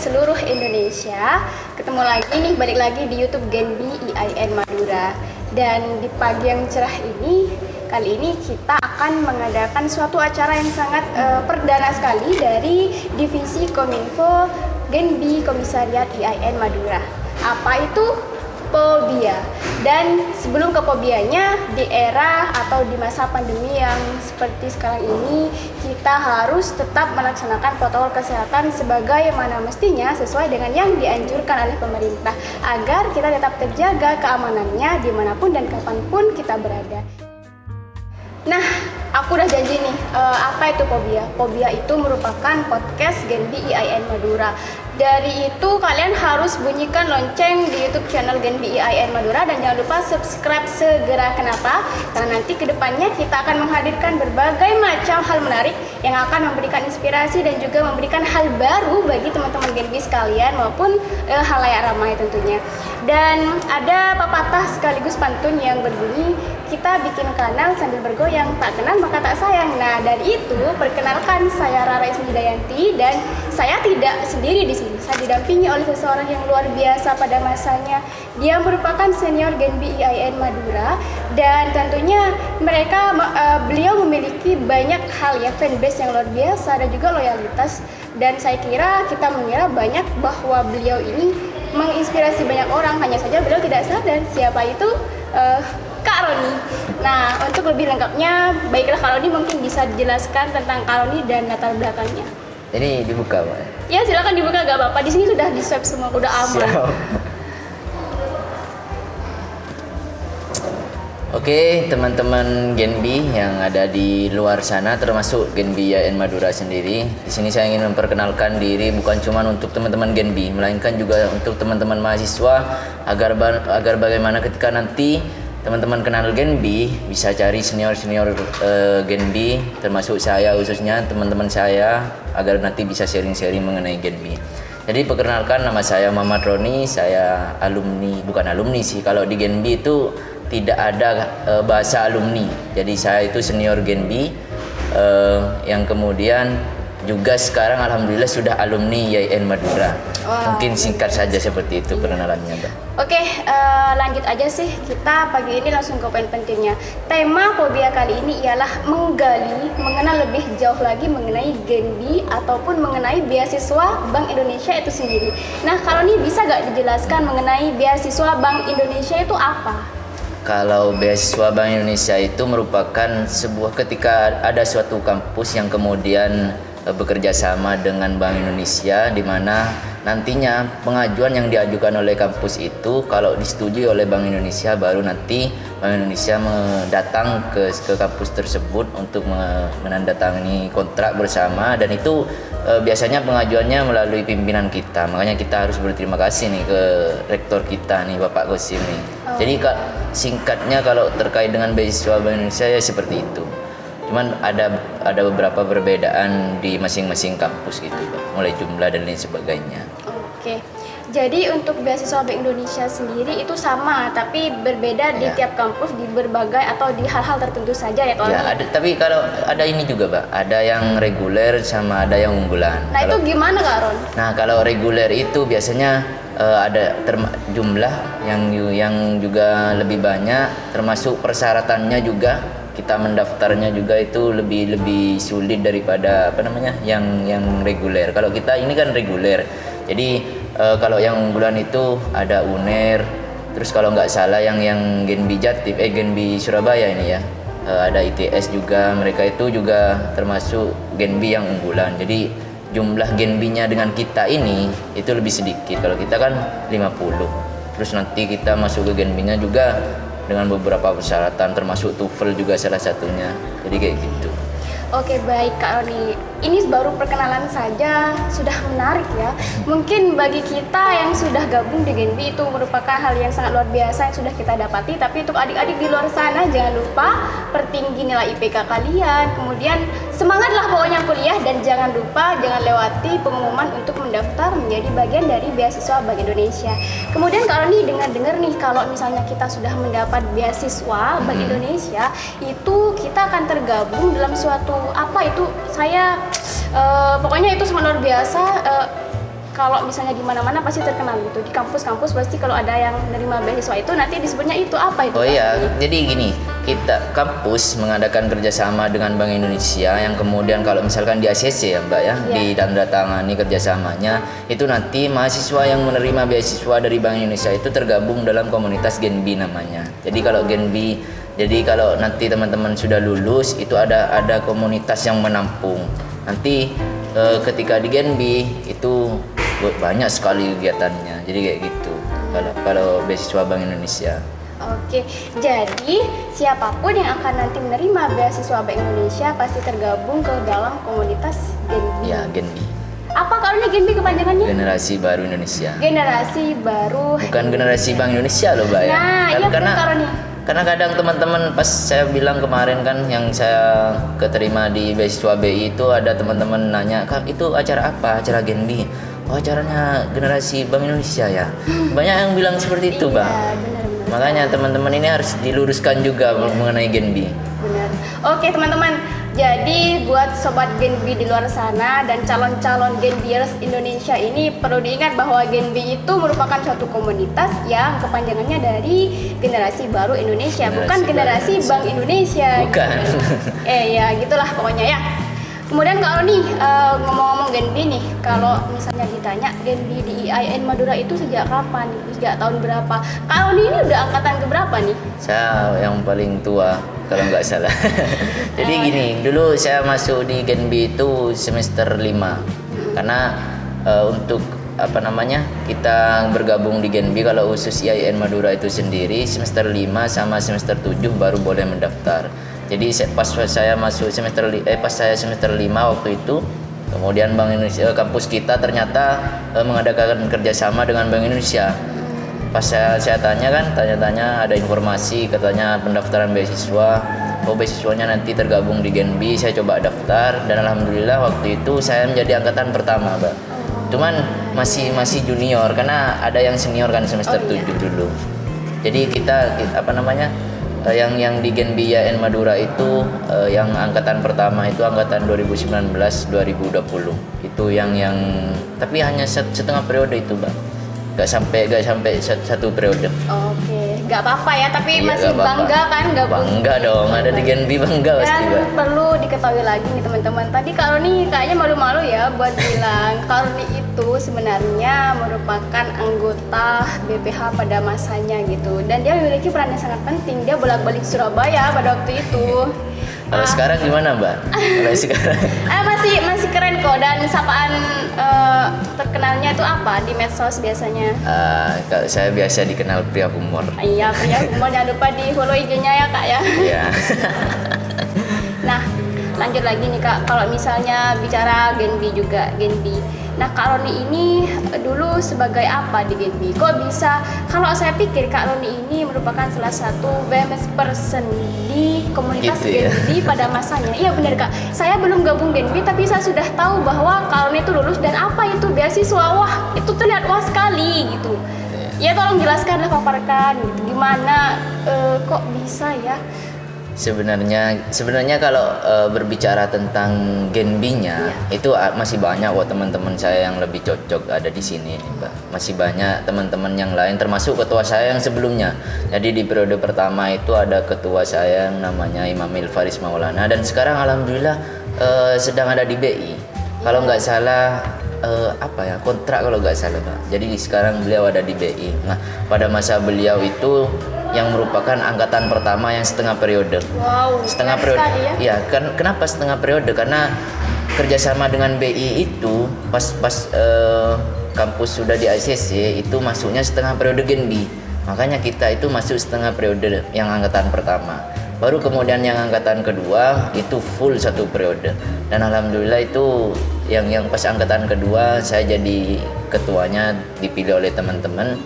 seluruh Indonesia. Ketemu lagi nih, balik lagi di YouTube Genbi IAIN Madura. Dan di pagi yang cerah ini, kali ini kita akan mengadakan suatu acara yang sangat perdana sekali dari Divisi Kominfo Genbi Komisariat IAIN Madura. Apa itu? Pobia. Dan sebelum ke pobianya, di era atau di masa pandemi yang seperti sekarang ini, kita harus tetap melaksanakan protokol kesehatan sebagaimana mestinya sesuai dengan yang dianjurkan oleh pemerintah agar kita tetap terjaga keamanannya dimanapun dan kapanpun kita berada. Nah, aku udah janji nih, apa itu Pobia? Pobia itu merupakan podcast Genbi IAIN Madura. Dari itu kalian harus bunyikan lonceng di YouTube channel Genbi IAIN Madura dan jangan lupa subscribe segera. Kenapa? Karena nanti kedepannya kita akan menghadirkan berbagai macam hal menarik yang akan memberikan inspirasi dan juga memberikan hal baru bagi teman-teman Genbi sekalian maupun halayak ramai tentunya. Dan ada pepatah sekaligus pantun yang berbunyi, kita bikin kanal sambil bergoyang, tak kenal maka tak sayang. Nah, dari itu perkenalkan, saya Rara Ismidayanti dan saya tidak sendiri di sini. Saya didampingi oleh seseorang yang luar biasa pada masanya. Dia merupakan senior Genbi IAIN Madura dan tentunya beliau memiliki banyak hal ya, fanbase yang luar biasa dan juga loyalitas. Dan saya kira kita mengira banyak bahwa beliau ini menginspirasi banyak orang, hanya saja beliau tidak sadar siapa itu Kak Roni. Nah, untuk lebih lengkapnya, baiklah Kak Roni mungkin bisa dijelaskan tentang Kak Roni dan latar belakangnya. Ini dibuka, Pak? Ya, silakan dibuka, gak apa-apa. Di sini sudah di-swab semua, udah aman. Siap. Oke, teman-teman Genbi yang ada di luar sana, termasuk Genbi IAIN Madura sendiri. Di sini saya ingin memperkenalkan diri bukan cuma untuk teman-teman Genbi, melainkan juga untuk teman-teman mahasiswa agar bagaimana ketika nanti teman-teman kenal Genbi bisa cari senior-senior Genbi, termasuk saya khususnya teman-teman saya, agar nanti bisa sharing-sharing mengenai Genbi. Jadi perkenalkan, nama saya Muhammad Roni, saya bukan alumni sih, kalau di Genbi itu tidak ada bahasa alumni. Jadi saya itu senior Genbi yang kemudian juga sekarang alhamdulillah sudah alumni IAIN Madura. Wow. Mungkin singkat saja seperti itu perkenalannya, Mbak. Oke, lanjut aja sih, kita pagi ini langsung ke poin pentingnya. Tema Pobia kali ini ialah mengenal lebih jauh lagi mengenai Genbi ataupun mengenai beasiswa Bank Indonesia itu sendiri. Nah, kalau ini bisa gak dijelaskan mengenai beasiswa Bank Indonesia itu apa? Kalau beasiswa Bank Indonesia itu merupakan ketika ada suatu kampus yang kemudian bekerja sama dengan Bank Indonesia, di mana nantinya pengajuan yang diajukan oleh kampus itu kalau disetujui oleh Bank Indonesia, baru nanti Bank Indonesia datang ke kampus tersebut untuk menandatangani kontrak bersama, dan itu biasanya pengajuannya melalui pimpinan kita. Makanya kita harus berterima kasih nih ke rektor kita nih, Bapak Gosim nih. Jadi singkatnya kalau terkait dengan beasiswa Bank Indonesia ya seperti itu. Cuman ada beberapa perbedaan di masing-masing kampus gitu, Pak. Mulai jumlah dan lain sebagainya. Oke. Jadi untuk beasiswa Bank Indonesia sendiri itu sama, tapi berbeda di tiap kampus di berbagai atau di hal-hal tertentu saja ya, Tony? Ya, tapi kalau ada ini juga, Pak. Ada yang reguler sama ada yang unggulan. Nah, itu gimana, Kak Ron? Nah, kalau reguler itu biasanya ada jumlah yang juga lebih banyak, termasuk persyaratannya juga. Kita mendaftarnya juga itu lebih sulit daripada yang reguler. Kalau kita ini kan reguler. Jadi kalau yang unggulan itu ada UNER, terus kalau nggak salah yang Genbi Genbi Surabaya ini ya, ada ITS juga. Mereka itu juga termasuk Genbi yang unggulan. Jadi jumlah Genbinya dengan kita ini itu lebih sedikit. Kalau kita kan 50. Terus nanti kita masuk ke Genbinya juga dengan beberapa persyaratan, termasuk TOEFL juga salah satunya. Jadi kayak gitu. Oke, baik Kak Roni. Ini baru perkenalan saja sudah menarik ya. Mungkin bagi kita yang sudah gabung di Genbi itu merupakan hal yang sangat luar biasa yang sudah kita dapati. Tapi untuk adik-adik di luar sana jangan lupa pertinggi nilai IPK kalian. Kemudian semangatlah pokoknya kuliah dan jangan lupa jangan lewati pengumuman untuk mendaftar menjadi bagian dari beasiswa Bank Indonesia. Kemudian Kak Roni dengar-dengar nih kalau misalnya kita sudah mendapat beasiswa Bank Indonesia itu kita akan tergabung dalam suatu pokoknya itu sangat luar biasa. kalau misalnya di mana-mana pasti terkenal gitu. Di kampus-kampus pasti kalau ada yang menerima beasiswa itu nanti disebutnya itu apa itu? Oh Kak? iya, jadi gini, kita kampus mengadakan kerjasama dengan Bank Indonesia yang kemudian kalau misalkan di ACC ya Mbak ya, ditandatangani kerjasamanya, itu nanti mahasiswa yang menerima beasiswa dari Bank Indonesia itu tergabung dalam komunitas Genbi namanya. Jadi kalau Genbi, jadi kalau nanti teman-teman sudah lulus itu ada komunitas yang menampung. Nanti ketika di Genbi itu banyak sekali kegiatannya. Jadi kayak gitu. Kalau beasiswa Bank Indonesia. Oke, jadi siapapun yang akan nanti menerima beasiswa Bank Indonesia pasti tergabung ke dalam komunitas Genbi. Ya, Genbi. Apa kalau ini Genbi kepanjangannya? Generasi Baru Indonesia. Generasi Baru. Bukan generasi Bank Indonesia loh, Mbak ya. Nah, iya karena betul nih. karena kadang teman-teman pas saya bilang kemarin kan yang saya keterima di beasiswa BI itu ada teman-teman nanya, "Kak, itu acara apa? Acara Genbi." "Oh, acaranya generasi Bank Indonesia ya." Banyak yang bilang seperti itu, Bang. Iya, benar-benar. Makanya teman-teman ini harus diluruskan juga mengenai Genbi. Benar. Oke teman-teman, jadi buat sobat Genbi di luar sana dan calon-calon Genbiers Indonesia ini perlu diingat bahwa Genbi itu merupakan suatu komunitas yang kepanjangannya dari Generasi Baru Indonesia, bukan Generasi Bank Indonesia. Bukan. Ya gitulah pokoknya ya. Kemudian kalau nih ngomong-ngomong Genbi nih, kalau misalnya ditanya Genbi di IAIN Madura itu sejak kapan? Sejak tahun berapa? Kalau ini udah angkatan keberapa nih? Saya yang paling tua kalau nggak salah. Jadi gini, dulu saya masuk di Genbi itu semester 5. Karena untuk apa namanya? Kita bergabung di Genbi kalau khusus IAIN Madura itu sendiri semester 5 sama semester 7 baru boleh mendaftar. Jadi pas saya masuk pas saya semester 5 waktu itu, kemudian Bank Indonesia kampus kita ternyata mengadakan kerjasama dengan Bank Indonesia. Pas saya tanya ada informasi katanya pendaftaran beasiswa. Oh, beasiswanya nanti tergabung di Genbi. Saya coba daftar dan alhamdulillah waktu itu saya menjadi angkatan pertama, Mbak. Cuman masih junior karena ada yang senior kan semester 7 dulu. Jadi kita apa namanya? Yang di Genbi IAIN Madura itu yang angkatan pertama itu angkatan 2019-2020. Itu yang tapi hanya setengah periode itu, Mbak. Gak sampai satu periode. Oke, nggak apa-apa ya, tapi Iya, masih nggak apa-apa. bangga kan gabung. Bangga dong, ada di Genbi bangga pasti, Dan Mbak. perlu diketahui lagi nih teman-teman. Tadi kalau nih kayaknya malu-malu ya buat bilang kalau nih itu sebenarnya merupakan anggota BPH pada masanya gitu. Dan dia memiliki peran yang sangat penting. Dia bolak-balik Surabaya pada waktu itu. Kalau sekarang gimana, Mbak? Kalau sekarang Masih keren kok. Dan sapaan terkenalnya itu apa di medsos biasanya? kalau saya biasa dikenal pria humor. Iya, punya humor, jangan lupa di follow IG-nya ya Kak ya. Iya. Nah, lanjut lagi nih Kak, kalau misalnya bicara Genbi juga, Genbi. Nah, Kak Roni ini dulu sebagai apa di Genbi? Kok bisa, kalau saya pikir Kak Roni ini merupakan salah satu famous person di komunitas Gitu ya. Genbi pada masanya. Iya benar Kak, saya belum gabung Genbi tapi saya sudah tahu bahwa Kak Roni itu lulus dan apa itu beasiswa. Wah, itu terlihat wah sekali gitu. Ya tolong jelaskan, paparkan gitu. Gimana kok bisa ya? Sebenarnya kalau berbicara tentang Genbinya itu masih banyak kok teman-teman saya yang lebih cocok ada di sini, Mbak. Masih banyak teman-teman yang lain termasuk ketua saya yang sebelumnya. Jadi di periode pertama itu ada ketua saya yang namanya Imamil Faris Maulana dan sekarang alhamdulillah sedang ada di BI. Kalau nggak salah kontrak kalau nggak salah, Pak. Jadi sekarang beliau ada di BI. Nah, pada masa beliau itu yang merupakan angkatan pertama yang setengah periode. Wow, Setengah keren periode. sekali ya. Ya, kan kenapa setengah periode? Karena kerjasama dengan BI itu pas kampus sudah di ACC itu masuknya setengah periode Genbi. Makanya kita itu masuk setengah periode yang angkatan pertama. Baru kemudian yang angkatan kedua itu full satu periode. Dan alhamdulillah itu yang pas angkatan kedua saya jadi ketuanya dipilih oleh teman-teman.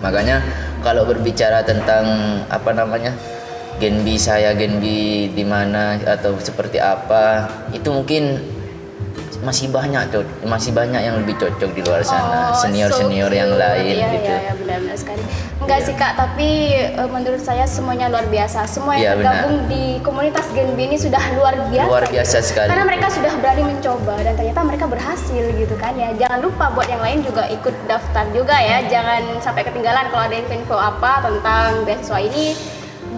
Makanya kalau berbicara tentang Genbi di mana atau seperti apa, itu mungkin masih banyak yang lebih cocok di luar sana, senior yang cute. lain Iya, gitu. Iya, benar-benar sekali. Enggak sih Kak, tapi menurut saya semuanya luar biasa. Semua Iya, yang tergabung di komunitas Gen B ini sudah luar biasa. Luar biasa sekali. Karena mereka sudah berani mencoba dan ternyata mereka berhasil gitu kan ya. Jangan lupa buat yang lain juga ikut daftar juga ya. Jangan sampai ketinggalan kalau ada info apa tentang beasiswa ini.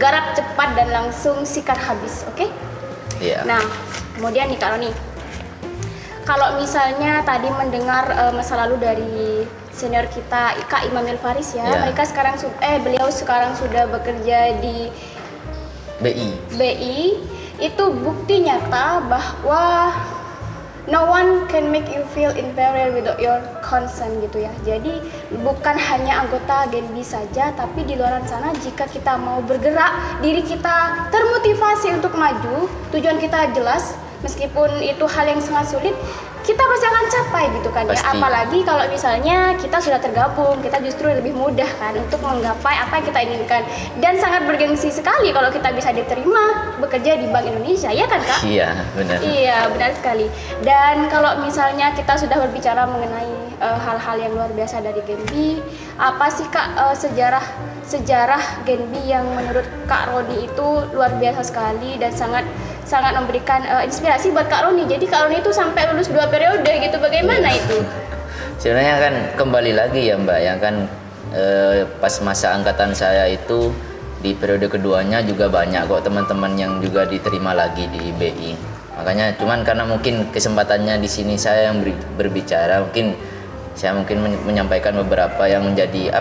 Garap cepat dan langsung sikat habis, oke? Iya. Nah, kemudian nih Kak Roni, kalau misalnya tadi mendengar masa lalu dari senior kita Kak Imamil Faris ya, Ya. beliau sekarang sudah bekerja di BI, itu bukti nyata bahwa no one can make you feel inferior without your consent gitu ya. Jadi bukan hanya anggota Gen B saja, tapi di luar sana jika kita mau bergerak, diri kita termotivasi untuk maju, tujuan kita jelas, meskipun itu hal yang sangat sulit, kita pasti akan capai gitu kan ya. Pasti. Apalagi kalau misalnya kita sudah tergabung, kita justru lebih mudah kan untuk menggapai apa yang kita inginkan. Dan sangat bergengsi sekali kalau kita bisa diterima bekerja di Bank Indonesia, ya kan Kak? Iya, benar. Iya, benar sekali. Dan kalau misalnya kita sudah berbicara mengenai hal-hal yang luar biasa dari Gen B, apa sih Kak sejarah Gen B yang menurut Kak Roni itu luar biasa sekali dan sangat memberikan inspirasi buat Kak Roni. Jadi Kak Roni itu sampai lulus 2 periode gitu, bagaimana itu? Sebenarnya kan kembali lagi ya Mbak, yang kan pas masa angkatan saya itu di periode keduanya juga banyak kok teman-teman yang juga diterima lagi di BI. Makanya cuman karena mungkin kesempatannya di sini saya yang berbicara, saya menyampaikan beberapa yang menjadi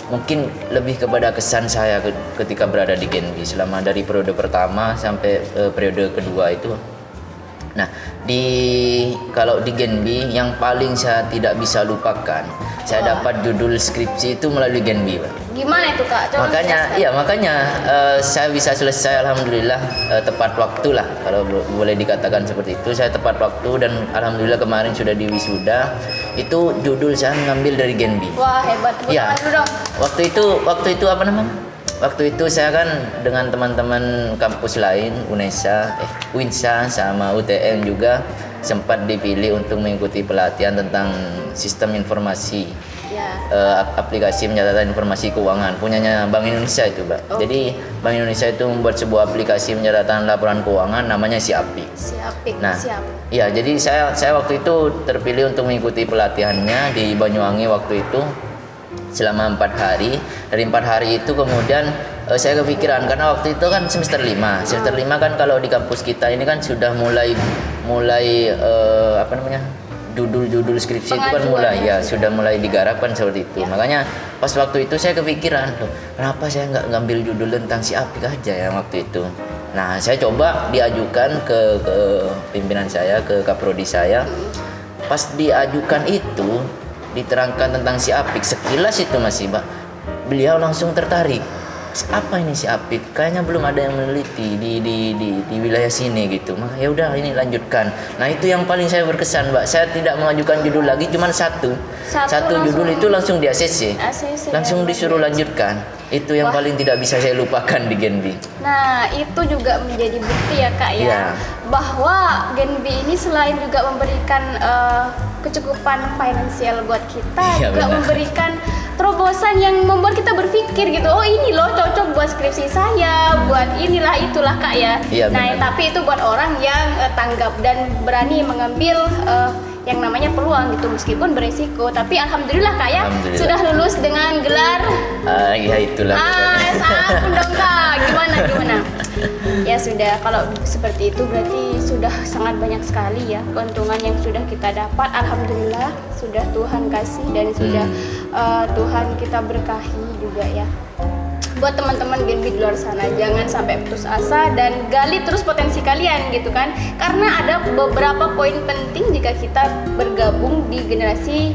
mungkin lebih kepada kesan saya ketika berada di Gen B selama dari periode pertama sampai periode kedua itu. Nah, kalau di Gen B yang paling saya tidak bisa lupakan, saya dapat judul skripsi itu melalui Gen B, Pak. Gimana itu Kak? Coba Makanya saya bisa selesai alhamdulillah tepat waktu lah, kalau boleh dikatakan seperti itu. Saya tepat waktu dan alhamdulillah kemarin sudah di wisuda. Itu judul saya mengambil dari Gen B. Wah, hebat. Iya. Dulu dong. Waktu itu saya kan dengan teman-teman kampus lain, UNESA sama UTM juga sempat dipilih untuk mengikuti pelatihan tentang sistem informasi, Ya. aplikasi pencatatan informasi keuangan punyanya Bank Indonesia itu, Mbak. Jadi Bank Indonesia itu membuat sebuah aplikasi pencatatan laporan keuangan namanya Siapik. Nah, siap. iya, jadi saya waktu itu terpilih untuk mengikuti pelatihannya di Banyuwangi waktu itu selama 4 hari. Dari 4 hari itu kemudian saya kepikiran, karena waktu itu kan semester 5 kan kalau di kampus kita ini kan sudah mulai judul skripsi itu kan sudah mulai digarap kan seperti itu. Makanya pas waktu itu saya kepikiran, kenapa saya nggak ngambil judul tentang Siapik aja ya waktu itu. Nah, saya coba diajukan ke pimpinan saya, ke kaprodi saya. Pas diajukan itu diterangkan tentang Siapik, sekilas itu masih Mbak, beliau langsung tertarik. Apa ini Siapik? Kayaknya belum ada yang meneliti di wilayah sini gitu. Maka ya udah, ini lanjutkan. Nah, itu yang paling saya berkesan, Mbak. Saya tidak mengajukan judul lagi, cuma satu judul itu langsung di ACC. Langsung disuruh lanjutkan. Itu yang paling tidak bisa saya lupakan di Gen B. Nah, itu juga menjadi bukti ya Kak ya, Iya. bahwa Gen B ini selain juga memberikan kecukupan finansial buat kita, Iya, juga benar. memberikan terobosan yang membuat kita berpikir gitu, oh ini loh cocok buat skripsi saya, buat inilah itulah Kak ya. Iya, Nah, benar. tapi itu buat orang yang tanggap dan berani mengambil yang namanya peluang gitu, meskipun beresiko. Tapi alhamdulillah Kak ya, Alhamdulillah. sudah lulus dengan gelar Ya itulah. ampun dong Kak, gimana? Ya sudah, kalau seperti itu berarti sudah sangat banyak sekali ya keuntungan yang sudah kita dapat. Alhamdulillah, sudah Tuhan kasih dan sudah Tuhan kita berkahi juga ya. Buat teman-teman Gen B di luar sana, jangan sampai putus asa dan gali terus potensi kalian gitu kan. Karena ada beberapa poin penting jika kita bergabung di generasi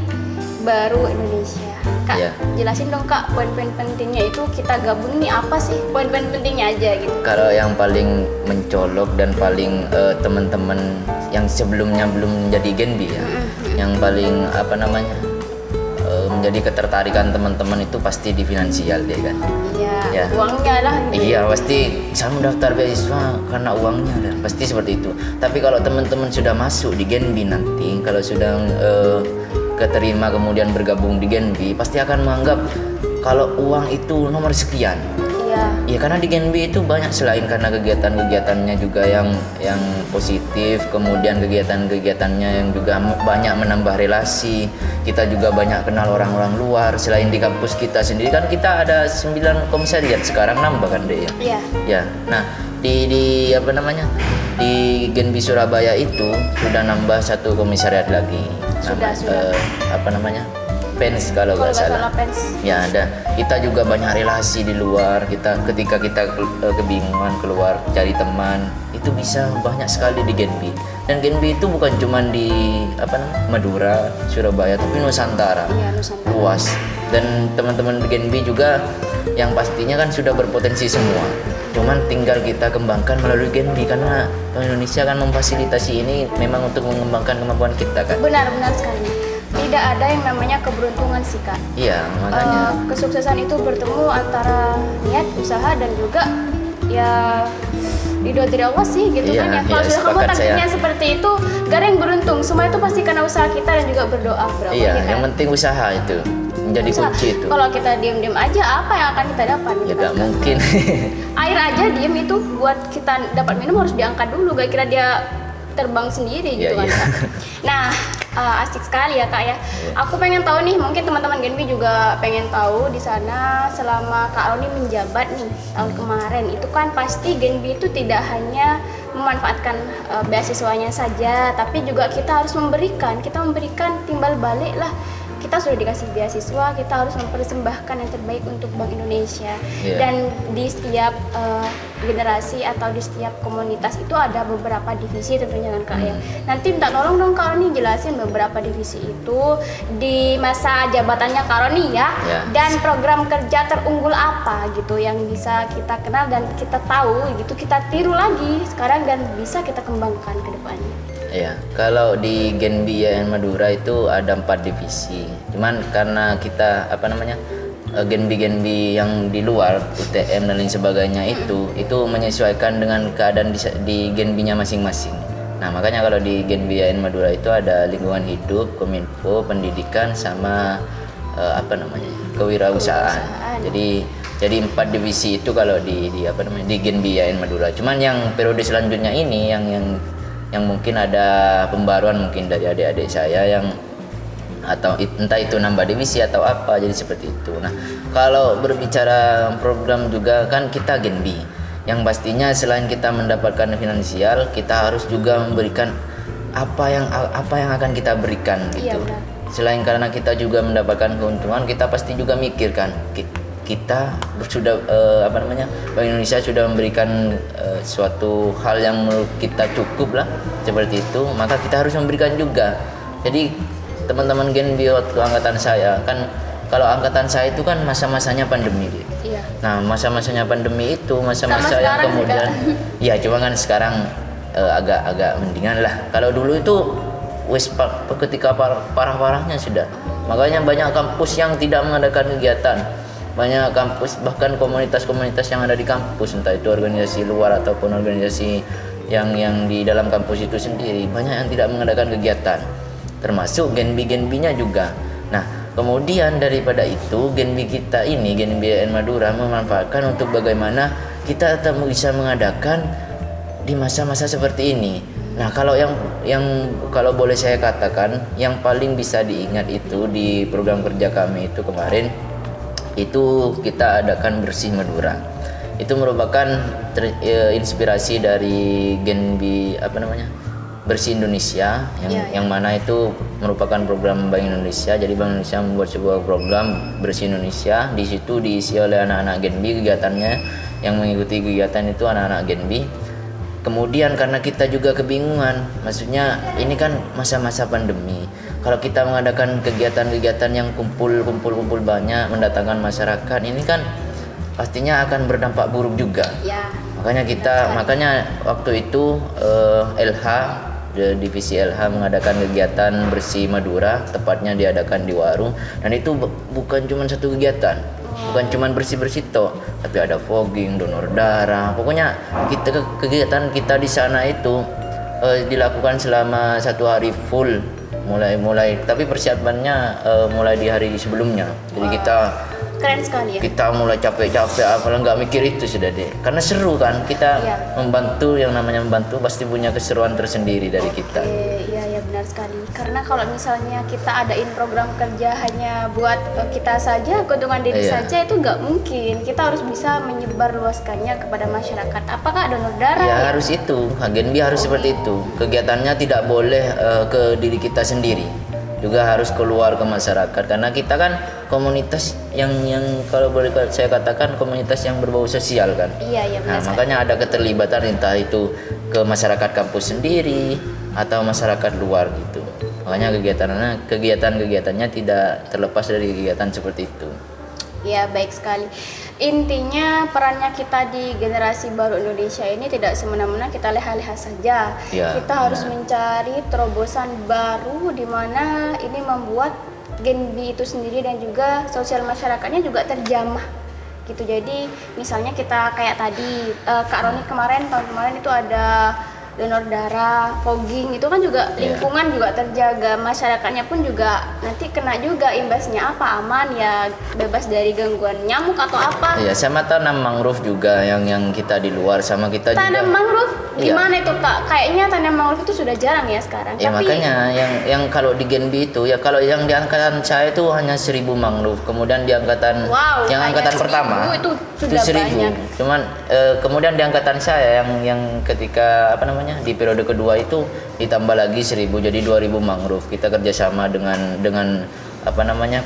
baru Indonesia. Kak, Iya. jelasin dong Kak, poin-poin pentingnya itu kita gabung nih apa sih? Poin-poin pentingnya aja gitu. Kalau yang paling mencolok dan paling teman-teman yang sebelumnya belum menjadi Gen B ya, yang paling menjadi ketertarikan teman-teman itu pasti di finansial deh kan. Iya, Ya. uangnya lah gitu. Iya pasti saya mau daftar beasiswa karena uangnya ada, pasti seperti itu. Tapi kalau teman-teman sudah masuk di Genbi nanti, kalau sudah keterima kemudian bergabung di Genbi, pasti akan menganggap kalau uang itu nomor sekian. Iya. Ya karena di Genbi itu banyak, selain karena kegiatan-kegiatannya juga yang positif, kemudian kegiatan-kegiatannya yang juga banyak menambah relasi. Kita juga banyak kenal orang-orang luar. Selain di kampus kita sendiri kan kita ada 9 komisariat, sekarang nambah kan deh ya. Iya. Ya. Nah, di apa namanya? Di Genbi Surabaya itu sudah nambah 1 komisariat lagi. Sudah. Apa namanya? PENS kalau nggak salah. PENS. Ya ada. Kita juga banyak relasi di luar. Ketika kita kebingungan keluar cari teman, itu bisa banyak sekali di Genbi. Dan Genbi itu bukan cuma di Madura, Surabaya, tapi Nusantara. Iya, Nusantara. Luas. Dan teman-teman di Genbi juga yang pastinya kan sudah berpotensi semua. Cuman tinggal kita kembangkan melalui Genbi, karena Indonesia kan memfasilitasi ini memang untuk mengembangkan kemampuan kita kan. Benar sekali. Tidak ada yang namanya keberuntungan sih Kak. Iya, makanya. Kesuksesan itu bertemu antara niat, usaha, dan juga ya ridho dari Allah sih gitu Iya, kan ya. iya, Kalau sudah kamu sepakat takdirnya saya. seperti itu, gak ada yang beruntung. Semua itu pasti karena usaha kita dan juga berdoa. Iya, ya kan? yang penting usaha itu menjadi Usaha. kunci itu. Kalau kita diem-diem aja, apa yang akan kita dapat? Ya Gitu gak kan? mungkin. Air aja diem itu buat kita dapat minum harus diangkat dulu, gak kira dia terbang sendiri gitu Iya, kan iya. Kak. Nah, asik sekali ya Kak ya. Aku pengen tahu nih, mungkin teman-teman Genbi juga pengen tahu di sana selama Kak Roni menjabat nih tahun kemarin, itu kan pasti Genbi itu tidak hanya memanfaatkan beasiswanya saja, tapi juga kita harus memberikan timbal balik lah. Kita sudah dikasih beasiswa, kita harus mempersembahkan yang terbaik untuk Bank Indonesia. Iya. Dan di setiap generasi atau di setiap komunitas itu ada beberapa divisi tentunya kan Kak ya. Nanti minta tolong dong Kak Roni jelasin beberapa divisi itu di masa jabatannya Kak Roni ya. Ya. Dan program kerja terunggul apa gitu yang bisa kita kenal dan kita tahu gitu, kita tiru lagi sekarang dan bisa kita kembangkan ke depannya. Iya, kalau di Genbi IAIN Madura itu ada 4 divisi. Cuman karena kita Genbi-Genbi yang di luar UTM dan lain sebagainya itu menyesuaikan dengan keadaan di Genbinya masing-masing. Nah, makanya kalau di Genbi IAIN Madura itu ada lingkungan hidup, kominfo, pendidikan, sama kewirausahaan. Jadi 4 divisi itu kalau di Genbi IAIN Madura. Cuman yang periode selanjutnya ini yang mungkin ada pembaruan mungkin dari adik-adik saya atau entah itu nambah divisi atau apa, jadi seperti itu. Nah, kalau berbicara program juga kan kita Genbi, yang pastinya selain kita mendapatkan finansial, kita harus juga memberikan apa yang akan kita berikan gitu. Iya, benar. Selain karena kita juga mendapatkan keuntungan, kita pasti juga mikirkan kita sudah Bank Indonesia sudah memberikan suatu hal yang menurut kita cukup lah seperti itu, maka kita harus memberikan juga. Jadi teman-teman Genbi waktu angkatan saya kan, kalau angkatan saya itu kan masa-masanya pandemi gitu. Iya. Nah, masa-masanya pandemi itu masa-masa yang sekarang kemudian ya cuma kan sekarang agak mendingan lah. Kalau dulu itu ketika parah-parahnya sudah. Makanya banyak kampus yang tidak mengadakan kegiatan. Banyak kampus, bahkan komunitas-komunitas yang ada di kampus, entah itu organisasi luar ataupun organisasi yang di dalam kampus itu sendiri, banyak yang tidak mengadakan kegiatan, termasuk Genbi-Genbinya juga. Nah, kemudian daripada itu Genbi kita ini, Genbi IAIN Madura, memanfaatkan untuk bagaimana kita tetap bisa mengadakan di masa-masa seperti ini. Nah, kalau kalau boleh saya katakan yang paling bisa diingat itu di program kerja kami itu kemarin, itu kita adakan Bersih Madura. Itu merupakan inspirasi dari Genbi Bersih Indonesia yang mana itu merupakan program Bank Indonesia. Jadi Bank Indonesia membuat sebuah program Bersih Indonesia. Di situ diisi oleh anak-anak Genbi, kegiatannya yang mengikuti kegiatan itu anak-anak Genbi. Kemudian karena kita juga kebingungan, maksudnya ini kan masa-masa pandemi. Kalau kita mengadakan kegiatan-kegiatan yang kumpul banyak, mendatangkan masyarakat, ini kan pastinya akan berdampak buruk juga. Ya. Makanya waktu itu LH Divisi LH mengadakan kegiatan bersih Madura, tepatnya diadakan di warung, dan itu bukan cuma satu kegiatan, bukan cuma bersih-bersih toh, tapi ada fogging, donor darah. Pokoknya kegiatan kita di sana itu dilakukan selama 1 hari full, mulai tapi persiapannya mulai di hari sebelumnya. Jadi kita Keren sekali ya. kita mulai capek-capek, apalah nggak mikir itu sudah deh, karena seru kan kita Iya. membantu. Yang namanya membantu pasti punya keseruan tersendiri dari kita. Iya benar sekali. Karena kalau misalnya kita adain program kerja hanya buat kita saja, keuntungan diri Iya. saja, itu nggak mungkin. Kita harus bisa menyebarluaskannya kepada masyarakat. Apakah donor darah? Ya harus itu, Genbi harus seperti itu. Kegiatannya tidak boleh ke diri kita sendiri, juga harus keluar ke masyarakat, karena kita kan komunitas yang kalau boleh saya katakan komunitas yang berbau sosial kan. Iya benar Nah, sekali. makanya ada keterlibatan entah itu ke masyarakat kampus sendiri atau masyarakat luar gitu. Makanya kegiatannya tidak terlepas dari kegiatan seperti itu. Ya, baik sekali. Intinya perannya kita di generasi baru Indonesia ini tidak semena-mena kita leha-leha saja. Ya, Kita harus benar. mencari terobosan baru di mana ini membuat Genbi itu sendiri dan juga sosial masyarakatnya juga terjamah gitu. Jadi misalnya kita kayak tadi Kak Roni tahun kemarin itu ada donor darah, fogging, itu kan juga Iya. lingkungan juga terjaga, masyarakatnya pun juga nanti kena juga imbasnya, apa aman ya, bebas dari gangguan nyamuk atau apa. Ya, sama tanam mangrove juga yang kita di luar, sama kita Tanam juga. mangrove Iya. gimana itu Kak? Kayaknya tanam mangrove itu sudah jarang ya sekarang. Ya Tapi makanya yang kalau di Genbi itu ya, kalau yang di angkatan saya itu hanya 1.000 mangrove, kemudian di angkatan Wow, yang hanya angkatan 1.000 pertama itu sudah 1.000. banyak. Cuman kemudian di angkatan saya yang ketika di periode kedua itu ditambah lagi 1.000, jadi 2.000 mangrove. Kita kerjasama dengan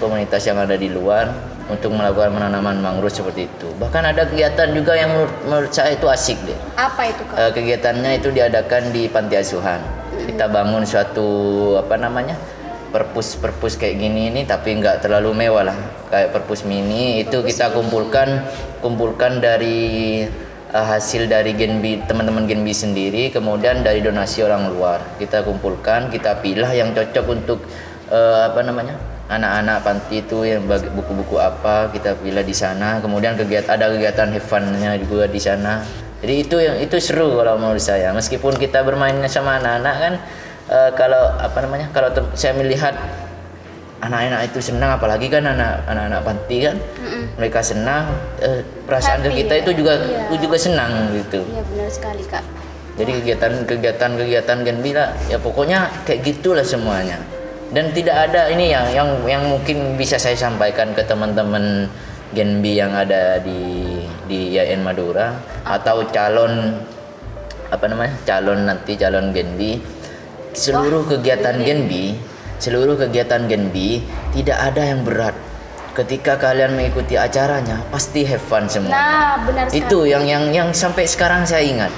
komunitas yang ada di luar untuk melakukan penanaman mangrove seperti itu. Bahkan ada kegiatan juga yang menurut saya itu asik deh. apa itu Kak? Kegiatannya itu diadakan di panti asuhan. Kita bangun suatu perpus kayak gini ini, tapi nggak terlalu mewah lah, kayak perpus mini. Itu Perpus kita mini. kumpulkan dari hasil dari teman-teman Genbi sendiri, kemudian dari donasi orang luar. Kita kumpulkan, kita pilih yang cocok untuk anak-anak panti itu, yang bagi buku-buku apa kita pilih di sana. Kemudian ada kegiatan have fun-nya juga di sana. Jadi itu seru kalau menurut saya. Meskipun kita bermainnya sama anak-anak kan, kalau saya melihat anak-anak itu senang, apalagi kan anak-anak panti kan, mereka senang, perasaan Happy kita ya? itu juga Iya. juga senang gitu. Iya benar sekali Kak. Jadi kegiatan Genbi lah, ya pokoknya kayak gitulah semuanya. Dan tidak ada ini yang mungkin bisa saya sampaikan ke teman-teman Genbi yang ada di IAIN Madura atau calon Genbi. Seluruh kegiatan Genbi tidak ada yang berat. Ketika kalian mengikuti acaranya pasti have fun semua. Nah, benar sekali. Itu yang sampai sekarang saya ingat.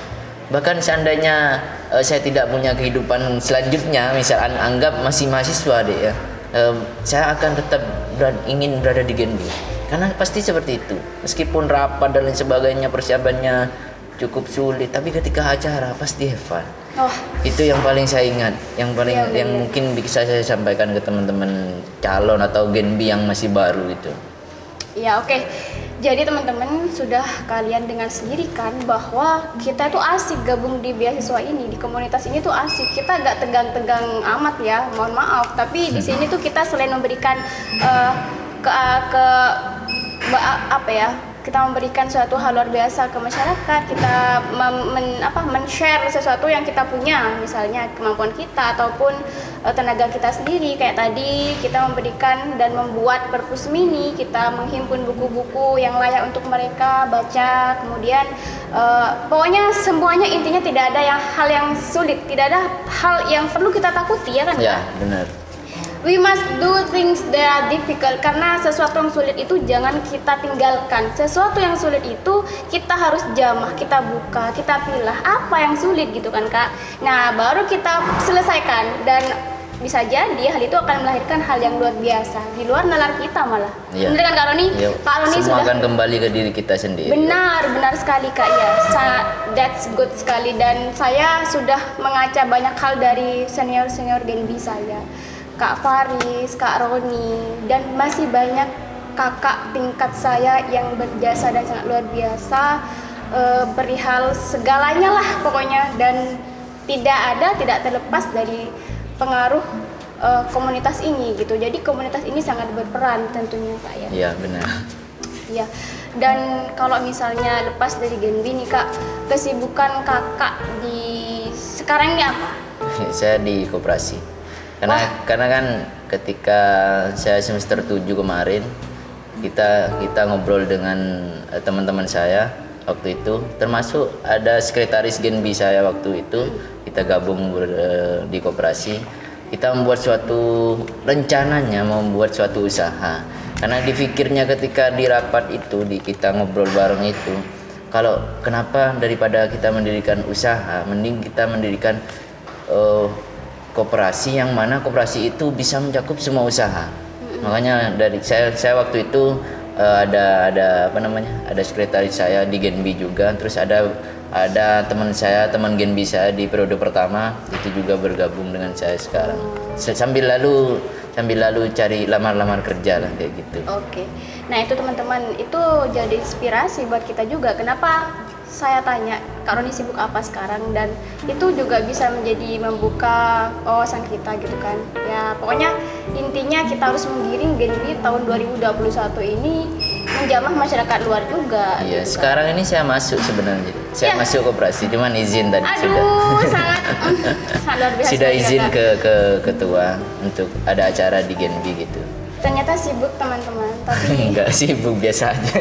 Bahkan seandainya saya tidak punya kehidupan selanjutnya, misalkan anggap masih mahasiswa deh ya, saya akan tetap ingin berada di Genbi. Karena pasti seperti itu. Meskipun rapat dan lain sebagainya, persiapannya cukup sulit, tapi ketika acara pasti have fun. Oh, Itu yang paling saya ingat, yang Iya, benar. mungkin bisa saya sampaikan ke teman-teman calon atau Genbi yang masih baru itu. ya oke. Jadi teman-teman sudah kalian dengar sendiri kan bahwa kita itu asik gabung di beasiswa ini, di komunitas ini tuh asik. Kita gak tegang-tegang amat ya, mohon maaf. Tapi di sini tuh kita selain memberikan kita memberikan suatu hal luar biasa ke masyarakat, kita men-share sesuatu yang kita punya, misalnya kemampuan kita ataupun tenaga kita sendiri. Kayak tadi kita memberikan dan membuat perpus mini, kita menghimpun buku-buku yang layak untuk mereka baca. Kemudian pokoknya semuanya intinya tidak ada hal yang sulit, tidak ada hal yang perlu kita takuti ya kan? Ya, Kak? benar. We must do things that are difficult, karena sesuatu yang sulit itu jangan kita tinggalkan. Sesuatu yang sulit itu kita harus jamah, kita buka, kita pilih apa yang sulit gitu kan Kak. Nah baru kita selesaikan, dan bisa jadi hal itu akan melahirkan hal yang luar biasa di luar nalar kita malah. Iya. Benar kan Kak Roni? Ya, Kak Roni semua sudah akan kembali ke diri kita sendiri. benar sekali Kak ya. That's good sekali, dan saya sudah mengaca banyak hal dari senior Genbi saya, Kak Faris, Kak Roni, dan masih banyak kakak tingkat saya yang berjasa dan sangat luar biasa, perihal segalanya lah pokoknya, dan tidak terlepas dari pengaruh komunitas ini gitu. Jadi komunitas ini sangat berperan tentunya Kak ya. Iya benar. Ya, dan kalau misalnya lepas dari Genbi nih Kak, kesibukan kakak di sekarang ini apa? Saya di koperasi. Karena kan ketika saya semester 7 kemarin, kita ngobrol dengan teman-teman saya waktu itu, termasuk ada sekretaris Genbi saya waktu itu, kita gabung di koperasi. Kita membuat rencananya membuat suatu usaha. Karena dipikirnya ketika di rapat itu, kita ngobrol bareng itu, kalau kenapa daripada kita mendirikan usaha, mending kita mendirikan koperasi, yang mana koperasi itu bisa mencakup semua usaha. Makanya dari saya waktu itu ada sekretaris saya di Genbi juga, terus ada teman Genbi saya di periode pertama itu juga bergabung dengan saya sekarang. Sambil lalu cari lamar kerja lah kayak gitu. Oke. Nah, itu teman-teman, itu jadi inspirasi buat kita juga. Kenapa saya tanya Kak Roni sibuk apa sekarang, dan itu juga bisa menjadi membuka wawasan kita gitu kan. Ya, pokoknya intinya kita harus menggiring Genbi tahun 2021 ini menjamah masyarakat luar juga. Iya, gitu sekarang ini saya masuk sebenarnya. Saya masuk koperasi, cuman izin tadi Aduh, sangat luar biasa. sudah sekali, izin Kak. ke ketua untuk ada acara di Genbi gitu. Ternyata sibuk teman-teman, tapi Enggak sibuk, biasa aja.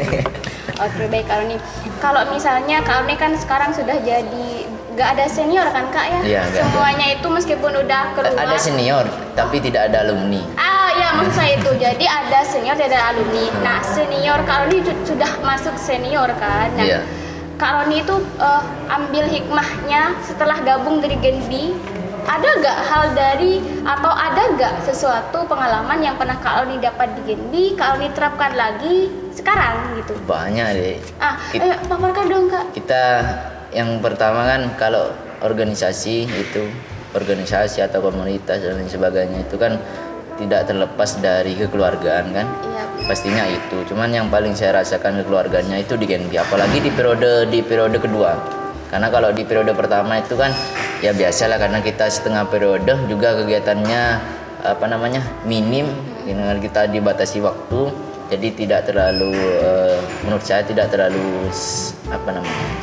oke, baik Kak Roni. Kalau misalnya Kak Roni kan sekarang sudah jadi, nggak ada senior kan Kak ya? Iya, nggak ada. Semuanya itu meskipun udah keluar. Ada senior, tapi tidak ada alumni. Ya maksud saya itu, jadi ada senior, tidak ada alumni. Nah, senior Kak Roni sudah masuk senior kan? Nah, Iya. Kak Roni itu ambil hikmahnya setelah gabung dari Genbi. Ada gak hal atau ada gak sesuatu pengalaman yang pernah Kak Roni dapat di Genbi, Kak Roni terapkan lagi sekarang gitu? Banyak deh. Ayo paparkan dong Kak. Kita yang pertama kan kalau organisasi atau komunitas dan lain sebagainya itu kan tidak terlepas dari kekeluargaan kan. Iya. Pastinya itu. Cuman yang paling saya rasakan kekeluarganya itu di Genbi, apalagi di periode kedua. Karena kalau di periode pertama itu kan ya biasalah, karena kita setengah periode juga kegiatannya minim, dengan kita dibatasi waktu, jadi tidak terlalu menurut saya tidak terlalu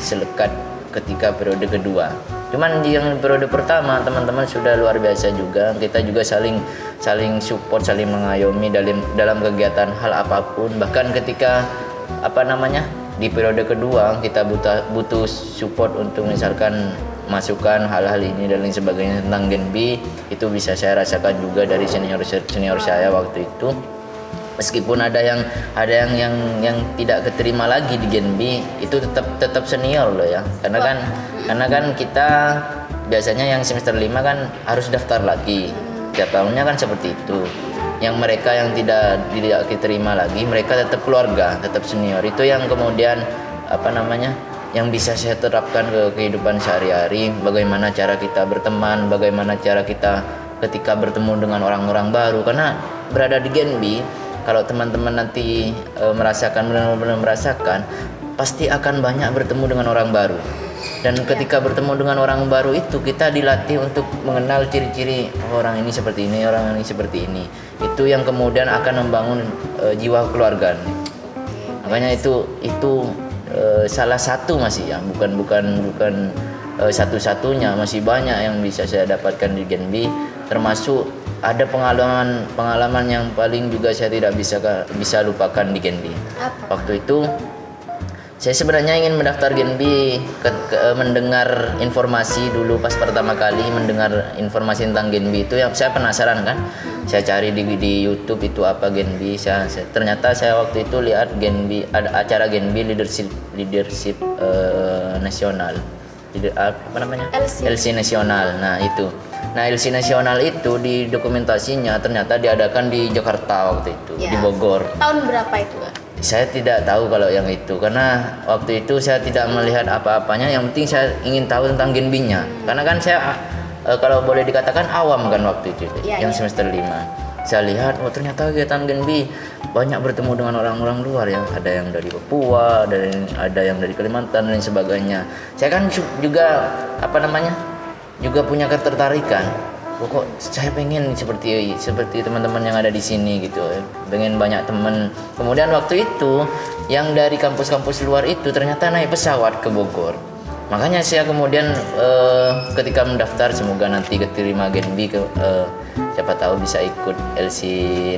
selekat ketika periode kedua. Cuman di yang periode pertama teman-teman sudah luar biasa juga, kita juga saling support, saling mengayomi dalam kegiatan hal apapun. Bahkan ketika di periode kedua kita butuh support untuk misalkan masukan hal-hal ini dan lain sebagainya tentang Genbi, itu bisa saya rasakan juga dari senior saya waktu itu. Meskipun ada yang tidak keterima lagi di Genbi, itu tetap senior loh ya. Karena kan kita biasanya yang semester 5 kan harus daftar lagi. Tiap tahunnya kan seperti itu. Yang mereka yang tidak diterima lagi, mereka tetap keluarga, tetap senior. Itu yang kemudian yang bisa saya terapkan ke kehidupan sehari-hari. Bagaimana cara kita berteman, bagaimana cara kita ketika bertemu dengan orang-orang baru. Karena berada di Genbi, kalau teman-teman nanti benar-benar merasakan, pasti akan banyak bertemu dengan orang baru. Dan ketika bertemu dengan orang baru itu, kita dilatih untuk mengenal ciri-ciri orang ini seperti ini, orang ini seperti ini. Itu yang kemudian akan membangun jiwa kekeluargaan. Makanya itu salah satu masih ya, bukan satu-satunya, masih banyak yang bisa saya dapatkan di Genbi, termasuk ada pengalaman yang paling juga saya tidak bisa lupakan di Genbi. Waktu itu saya sebenarnya ingin mendaftar Genbi, mendengar informasi dulu pas pertama kali mendengar informasi tentang Genbi itu, yang saya penasaran kan. Saya cari di YouTube itu apa Genbi. Ternyata saya waktu itu lihat Genbi, ada acara Genbi leadership nasional. LC nasional. Nah, itu. Nah, LC nasional itu di dokumentasinya ternyata diadakan di Jakarta waktu itu, Ya. di Bogor. Tahun berapa itu, Kak? Saya tidak tahu kalau yang itu karena waktu itu saya tidak melihat apa-apanya. Yang penting saya ingin tahu tentang Genbi-nya. Karena kan saya kalau boleh dikatakan awam kan waktu itu, Ya, yang ya. semester 5. Saya lihat, oh ternyata kegiatan Genbi banyak bertemu dengan orang-orang luar ya. Ada yang dari Papua, ada yang dari Kalimantan dan sebagainya. Saya kan juga juga punya ketertarikan. Kok saya pengen seperti teman-teman yang ada di sini gitu. Pengen banyak teman. Kemudian waktu itu yang dari kampus-kampus luar itu ternyata naik pesawat ke Bogor. Makanya saya kemudian ketika mendaftar semoga nanti keterima Genbi siapa tahu bisa ikut LC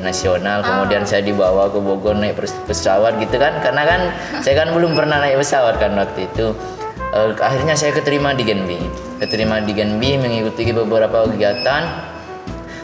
nasional. Kemudian saya dibawa ke Bogor naik pesawat gitu kan. Karena kan saya kan belum pernah naik pesawat kan waktu itu. Akhirnya saya keterima di Genbi, mengikuti beberapa kegiatan.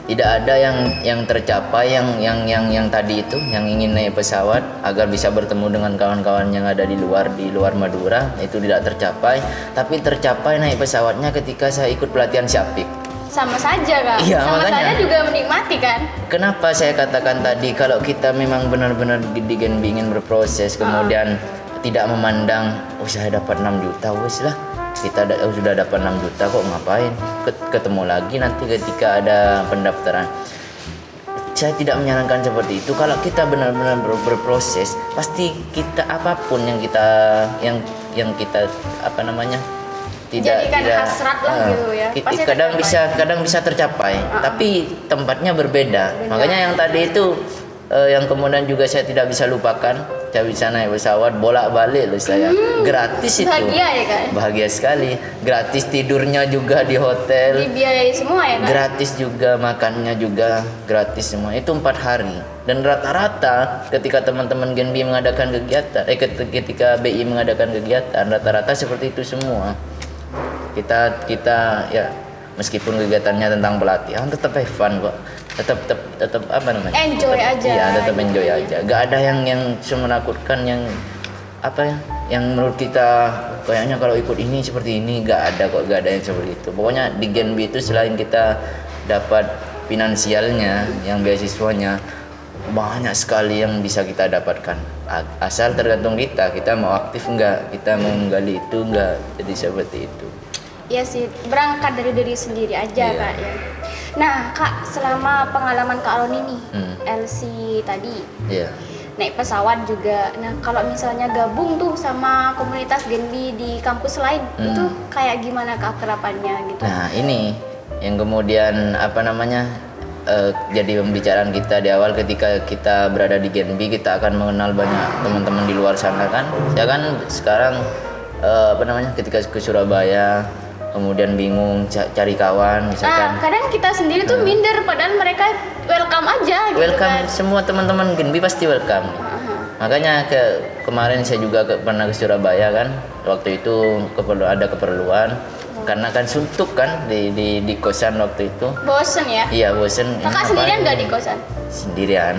Tidak ada yang tercapai yang tadi itu, yang ingin naik pesawat agar bisa bertemu dengan kawan-kawan yang ada di luar Madura, itu tidak tercapai. Tapi tercapai naik pesawatnya ketika saya ikut pelatihan Syapik. Sama saja, Kak. Iya, Sama makanya. saja juga menikmati kan? Kenapa saya katakan tadi kalau kita memang benar-benar di Genbi ingin berproses, kemudian tidak memandang, oh saya dapat 6 juta, wes lah. Kita sudah dapat 6 juta kok ngapain? Ketemu lagi nanti ketika ada pendaftaran. Saya tidak menyarankan seperti itu. Kalau kita benar-benar berproses, pasti kita apapun yang kita Jadikan hasrat lah gitu ya. Pasti kadang bisa tercapai, tapi tempatnya berbeda. Makanya yang tadi itu yang kemudian juga saya tidak bisa lupakan. Saya bisa naik pesawat bolak-balik loh saya. Gratis itu. Bahagia ya, Kak? Bahagia sekali. Gratis tidurnya juga di hotel. Dibiayai semua ya, Kak? Gratis juga makannya juga gratis semua. Itu 4 hari. Dan rata-rata ketika teman-teman Genbi mengadakan kegiatan, ketika BI mengadakan kegiatan, rata-rata seperti itu semua. Kita ya meskipun kegiatannya tentang pelatihan tetap have fun kok. Tetap Enjoy aja. Iya, tetap enjoy Iya. aja. Gak ada yang menakutkan, yang yang menurut kita kayaknya kalau ikut ini seperti ini, gak ada yang seperti itu. Pokoknya di Genbi itu selain kita dapat finansialnya, yang beasiswanya banyak sekali yang bisa kita dapatkan. Asal tergantung kita mau aktif enggak, kita mau menggali itu enggak. Jadi seperti itu. Iya sih, berangkat dari diri sendiri aja, Iya. Kak ya. Nah, Kak, selama pengalaman Kak Aloni nih, LC tadi, Iya. naik pesawat juga. Nah, kalau misalnya gabung tuh sama komunitas Genbi di kampus lain, itu kayak gimana Kak terapannya gitu? Nah, ini yang kemudian jadi pembicaraan kita di awal ketika kita berada di Genbi, kita akan mengenal banyak teman-teman di luar sana kan. Saya kan sekarang ketika ke Surabaya kemudian bingung cari kawan misalkan. Kadang kita sendiri tuh minder, padahal mereka welcome aja gitu Welcome, kan. semua teman-teman Genbi pasti welcome. Makanya kemarin saya juga pernah ke Surabaya kan. Waktu itu ada keperluan karena kan suntuk kan di kosan waktu itu. Bosen ya? Iya bosen. Kakak sendirian nggak di kosan? Sendirian.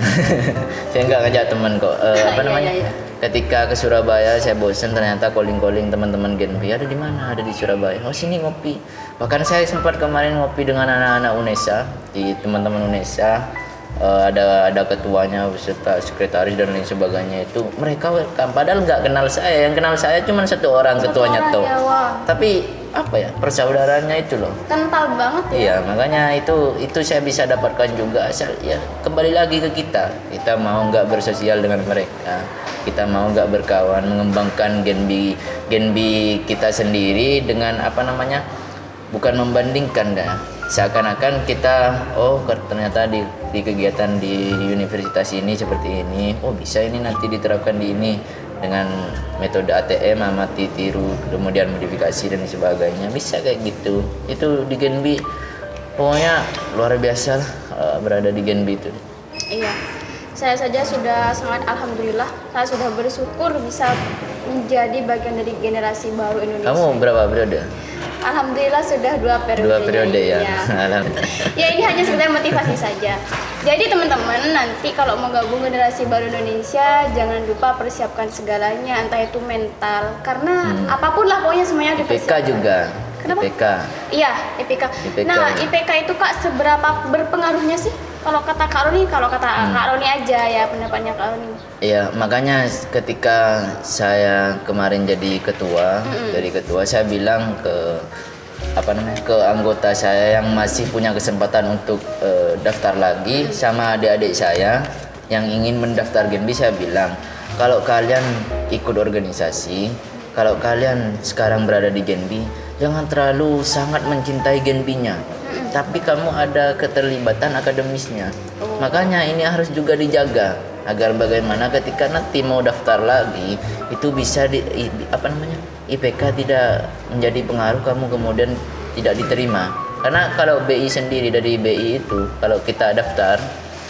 Saya nggak ngajak teman kok. Iya. Ketika ke Surabaya saya bosen, ternyata calling teman-teman Genbi ada di mana? Ada di Surabaya. Oh sini ngopi. Bahkan saya sempat kemarin ngopi dengan anak-anak UNESA, di teman-teman UNESA. Ada ketuanya beserta sekretaris dan lain sebagainya. Itu mereka welcome, padahal nggak kenal saya. Yang kenal saya cuma satu orang, ketuanya orang, toh. ya, wah. Tapi persaudaranya itu loh. Kental banget ya. Iya, makanya itu saya bisa dapatkan juga. Asal ya kembali lagi ke kita mau nggak bersosial dengan mereka, kita mau nggak berkawan, mengembangkan Genbi kita sendiri dengan bukan membandingkan dah. Seakan-akan kita ternyata di kegiatan di universitas ini seperti ini, bisa ini nanti diterapkan di ini dengan metode ATM, amati, tiru, kemudian modifikasi dan sebagainya, bisa kayak gitu. Itu di Genbi pokoknya luar biasa lah berada di Genbi itu. Iya, saya saja sudah sangat alhamdulillah, saya sudah bersyukur bisa menjadi bagian dari generasi baru Indonesia. Kamu berapa periode? Alhamdulillah sudah 2 periode. 2 periode ya. Iya. Alhamdulillah. Ya ini hanya sekedar motivasi saja. Jadi teman-teman nanti kalau mau gabung generasi baru Indonesia jangan lupa persiapkan segalanya, entah itu mental, karena apapun lah pokoknya semuanya IPK dipersiapkan. juga. Kenapa? IPK. Iya, IPK. IPK. Nah, IPK itu Kak seberapa berpengaruhnya sih? Kalau kata Kak Roni, Kak Roni aja ya pendapatnya Kak Roni. Iya, makanya ketika saya kemarin jadi ketua, saya bilang ke ke anggota saya yang masih punya kesempatan untuk daftar lagi sama adik-adik saya yang ingin mendaftar Genbi, saya bilang, kalau kalian ikut organisasi, kalau kalian sekarang berada di Genbi, jangan terlalu sangat mencintai Genbinya, tapi kamu ada keterlibatan akademisnya. Makanya ini harus juga dijaga agar bagaimana ketika nanti mau daftar lagi itu bisa IPK tidak menjadi pengaruh kamu kemudian tidak diterima. Karena kalau BI sendiri, dari BI itu kalau kita daftar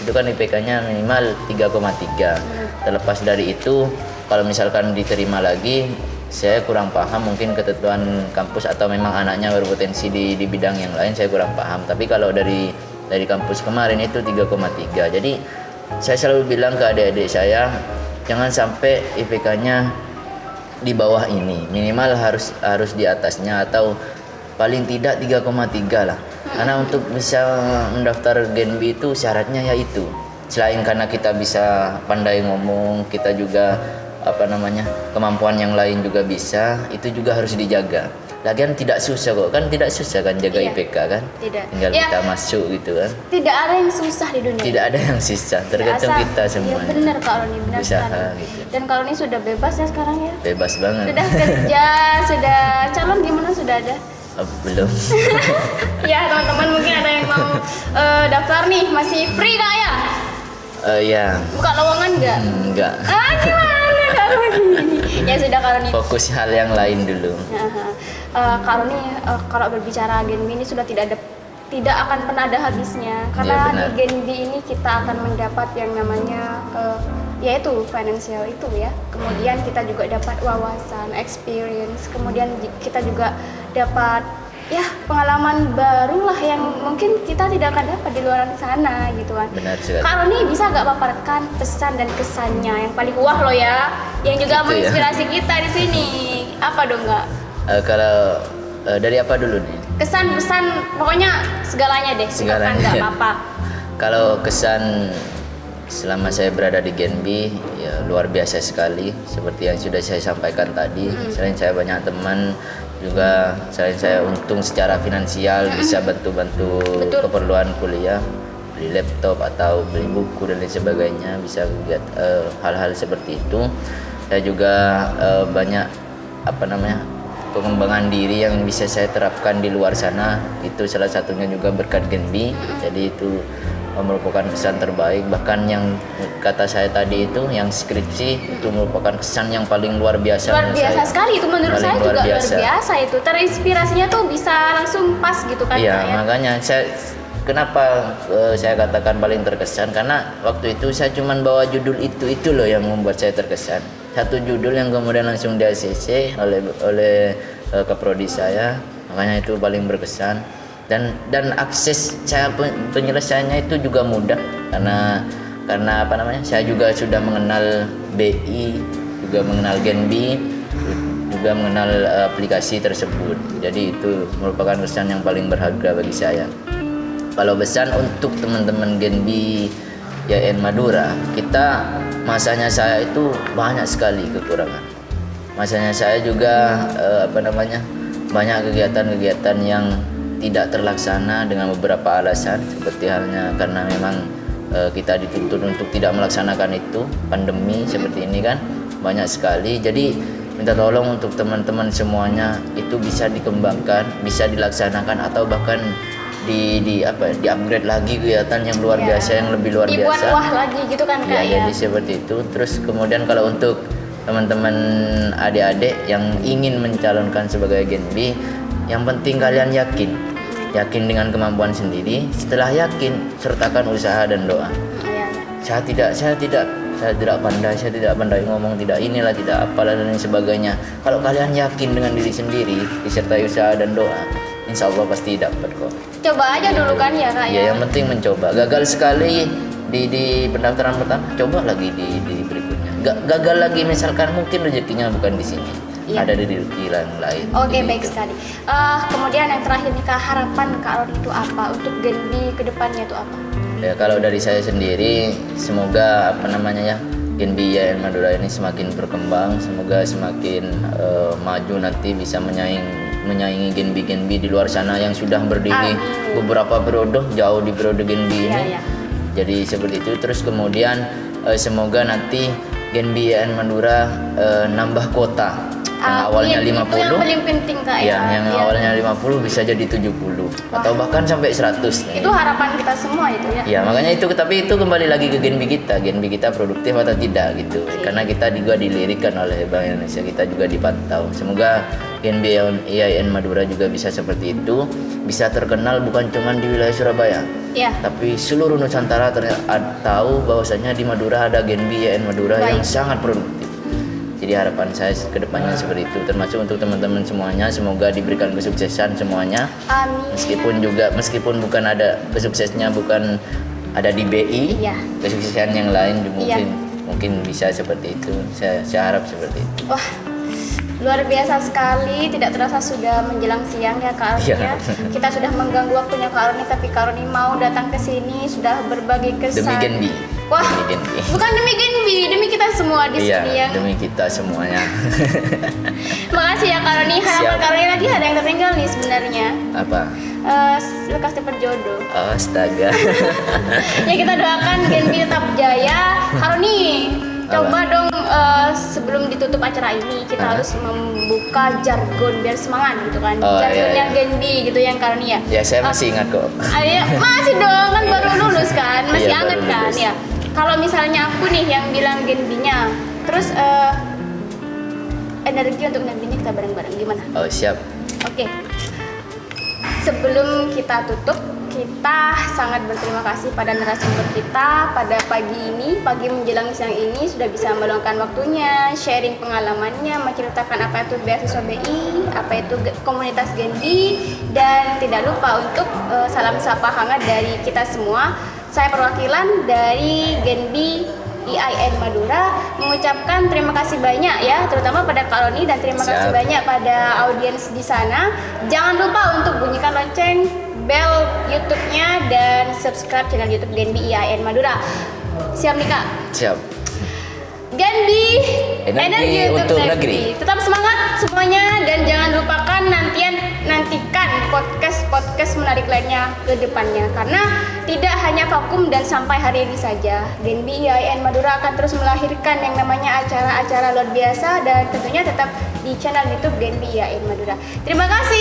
itu kan IPK-nya minimal 3,3. Terlepas dari itu, kalau misalkan diterima lagi, saya kurang paham mungkin ketentuan kampus atau memang anaknya berpotensi di bidang yang lain, saya kurang paham. Tapi kalau dari kampus kemarin itu 3,3. Jadi saya selalu bilang ke adik-adik saya, jangan sampai IPK-nya di bawah ini, minimal harus di atasnya atau paling tidak 3,3 lah. Karena untuk bisa mendaftar Genbi itu syaratnya yaitu, selain karena kita bisa pandai ngomong, kita juga kemampuan yang lain juga bisa, itu juga harus dijaga. Lagian tidak susah kok, kan tidak susah kan jaga IPK kan? Tidak. Tinggal kita masuk gitu kan. Tidak ada yang susah di dunia. Tidak ada yang susah, tergantung kita semua. Iya benar Kak Roni, benar Usaha sekali. gitu. Dan Kak Roni sudah bebas ya sekarang ya? Bebas banget. Sudah kerja, sudah calon gimana sudah ada? Belum. Ya teman-teman mungkin ada yang mau daftar nih, masih free Kak ya? Ya. Buka lowongan nggak? Enggak. Gimana Kak Roni? Ya sudah Kak Roni. Fokus hal yang lain dulu. Kak Roni kalau berbicara Genbi ini sudah tidak akan pernah ada habisnya, karena di Genbi ini kita akan mendapat yang namanya yaitu financial itu ya, kemudian kita juga dapat wawasan, experience, kemudian kita juga dapat ya pengalaman baru lah yang mungkin kita tidak akan dapat di luar sana gitu kan. Benar sekali. Kak Roni bisa nggak paparkan pesan dan kesannya yang paling wah loh ya, yang juga gitu menginspirasi kita di sini, apa dong Kak? Kalau dari apa dulu nih? Kesan pesan pokoknya segalanya deh, Segalanya. nggak apa-apa. Kalau kesan selama saya berada di Genbi ya luar biasa sekali, seperti yang sudah saya sampaikan tadi. Selain saya banyak teman, juga selain saya untung secara finansial bisa bantu-bantu keperluan kuliah, beli laptop atau beli buku dan lain sebagainya, bisa lihat hal-hal seperti itu. Saya juga banyak pengembangan diri yang bisa saya terapkan di luar sana, itu salah satunya juga berkat Genbi. Jadi itu merupakan kesan terbaik. Bahkan yang kata saya tadi itu, yang skripsi itu merupakan kesan yang paling luar biasa. Luar biasa sekali itu menurut saya juga luar biasa itu. Terinspirasinya tuh bisa langsung pas gitu kan. Iya, makanya kenapa saya katakan paling terkesan, karena waktu itu saya cuma bawa judul itu loh yang membuat saya terkesan. Satu judul yang kemudian langsung di ACC oleh kaprodi saya, makanya itu paling berkesan. Dan akses saya penyelesaiannya itu juga mudah karena saya juga sudah mengenal BI, juga mengenal Genbi, juga mengenal aplikasi tersebut. Jadi itu merupakan pesan yang paling berharga bagi saya. Kalau pesan untuk teman-teman Genbi IAIN Madura, masanya saya itu banyak sekali kekurangan. Masanya saya juga banyak kegiatan-kegiatan yang tidak terlaksana dengan beberapa alasan, seperti halnya karena memang kita dituntut untuk tidak melaksanakan itu, pandemi seperti ini kan banyak sekali. Jadi minta tolong untuk teman-teman semuanya itu bisa dikembangkan, bisa dilaksanakan, atau bahkan di upgrade lagi kegiatan yang luar biasa, yang lebih luar dibuat biasa. Wah lagi gitu kan Kak ya. Jadi seperti itu. Terus kemudian kalau untuk teman-teman adik-adik yang ingin mencalonkan sebagai Genbi, yang penting kalian yakin dengan kemampuan sendiri. Setelah yakin, sertakan usaha dan doa. Saya tidak pandai ngomong, tidak inilah, tidak apalah dan lain sebagainya. Kalau kalian yakin dengan diri sendiri, disertai usaha dan doa, insya Allah pasti dapat kok. Coba aja dulu kan ya Kak ya. Ya, yang penting mencoba. Gagal sekali di pendaftaran pertama, coba lagi di berikutnya. Gagal lagi misalkan mungkin rezekinya bukan di sini. Iya. ada di yang lain. Oke, Jadi baik itu. sekali. Kemudian yang terakhir nih Kak, harapan Kak Roni itu apa untuk Genbi ke depannya itu apa? Ya, kalau dari saya sendiri, semoga Genbi IAIN Madura ini semakin berkembang, semoga semakin maju nanti bisa menyaingi Genbi-Genbi di luar sana yang sudah berdiri Amin. beberapa periode jauh di periode Genbi ini. Iya. Jadi seperti itu. Terus kemudian semoga nanti Genbi IAIN Madura nambah kota. Yang awalnya Amin. 50. Itu yang paling penting Kak Ya, ya. yang Iya. awalnya 50 bisa jadi 70 atau bahkan sampai 100. Itu harapan kita semua itu ya. Ya, makanya itu, tapi itu kembali lagi ke Genbi kita produktif atau tidak gitu. Karena kita juga dilirikan oleh Bank Indonesia, kita juga dipantau. Semoga Genbi IAIN Madura juga bisa seperti itu, bisa terkenal bukan cuma di wilayah Surabaya, Iya. tapi seluruh Nusantara tahu bahwasanya di Madura ada Genbi IAIN Madura yang Baik. sangat produktif. Jadi harapan saya ke depannya seperti itu, termasuk untuk teman-teman semuanya, semoga diberikan kesuksesan semuanya. Amin. Meskipun bukan ada kesuksesnya bukan ada di BI, Iya. kesuksesan yang lain juga Iya. mungkin bisa seperti itu. Saya harap seperti itu. Wah, luar biasa sekali. Tidak terasa sudah menjelang siang ya Kak Roni Iya. ya. Kita sudah mengganggu waktunya Kak Roni, tapi Kak Roni mau datang ke sini sudah berbagi kesan. Demi Genbi. Wah, Demi Genbi. bukan demi Genbi, demi kita semua di Iya, sini ya. demi kita semuanya. Makasih ya Kak Roni. Harapan Siap. Kak Roni lagi ada yang tertinggal nih sebenarnya. Apa? Lekas cepat jodoh. Astaga. Ya kita doakan Genbi tetap jaya. Kak Roni, coba dong sebelum ditutup acara ini kita Hah? harus membuka jargon biar semangat gitu kan. Oh, Jargonnya iya. Genbi gitu yang Kak Roni ya. Ya, saya masih ingat kok. Ayo, masih dong kan baru lulus kan, masih Iya, anget baru kan lulus. ya. Kalau misalnya aku nih yang bilang Genbinya, terus energi untuk Genbinya kita bareng-bareng gimana? Oh, siap. Oke. Sebelum kita tutup, kita sangat berterima kasih pada narasumber kita pada pagi menjelang siang ini sudah bisa meluangkan waktunya, sharing pengalamannya, menceritakan apa itu beasiswa BI, apa itu komunitas Genbi, dan tidak lupa untuk salam sapa hangat dari kita semua. Saya perwakilan dari Genbi IAIN Madura mengucapkan terima kasih banyak ya, terutama pada Kak Roni, dan terima kasih Siap. banyak pada audiens di sana. Jangan lupa untuk bunyikan lonceng, bel YouTube-nya, dan subscribe channel YouTube Genbi IAIN Madura. Siap nih Kak? Siap. Genbi, Energi untuk negeri. Tetap semangat semuanya dan jangan lupakan nantikan podcast menarik lainnya ke depannya, karena tidak hanya vakum dan sampai hari ini saja. Genbi IAIN Madura akan terus melahirkan yang namanya acara-acara luar biasa, dan tentunya tetap di channel YouTube Genbi IAIN Madura. Terima kasih.